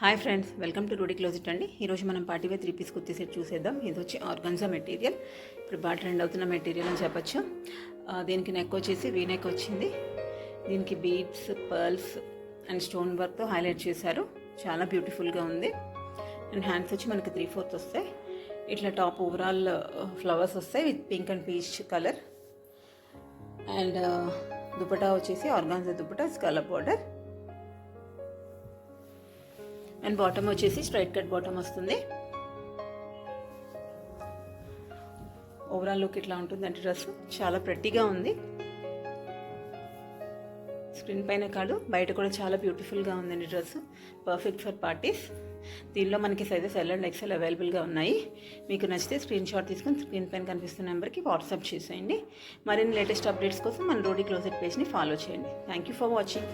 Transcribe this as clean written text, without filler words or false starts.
Hi friends, welcome to Rudy closet అండి. ఈరోజు మనం పార్టీవేర్ 3 పీస్ కుర్తీ సెట్ చూసేద్దాం. ఇది వచ్చి ఆర్గాన్జా మెటీరియల్, ఇప్పుడు బాగా ట్రెండ్ అవుతున్న మెటీరియల్ అని చెప్పచ్చు. దీనికి నెక్ వచ్చేసి వీ నెక్ వచ్చింది. దీనికి బీడ్స్, పర్ల్స్ అండ్ స్టోన్ వర్క్తో హైలైట్ చేశారు. చాలా బ్యూటిఫుల్గా ఉంది. అండ్ హ్యాండ్స్ వచ్చి మనకి 3/4 వస్తాయి. ఇట్లా టాప్ ఓవరాల్ ఫ్లవర్స్ వస్తాయి with pink and peach colour. And dupatta వచ్చేసి organza dupatta, scallop border. And bottom వచ్చేసి స్ట్రైట్ కట్ బాటమ్ వస్తుంది. ఓవరాల్ లుక్ ఇట్లా ఉంటుందంటే డ్రెస్ చాలా ప్రెట్టీగా ఉంది. స్క్రీన్ పైన కాదు, బయట కూడా చాలా బ్యూటిఫుల్గా ఉందండి డ్రెస్. Perfect for parties. దీనిలో మనకి సైజెస్ ఎల్ అండ్ ఎక్సెల్ అవైలబుల్గా ఉన్నాయి. మీకు నచ్చితే స్క్రీన్ షాట్ తీసుకొని స్క్రీన్ పైన కనిపిస్తున్న నెంబర్కి వాట్సాప్ చేసేయండి. మరిన్ని లేటెస్ట్ అప్డేట్స్ కోసం మన రూడీ క్లోజెట్ పేజ్ని ఫాలో చేయండి. Thank you for watching.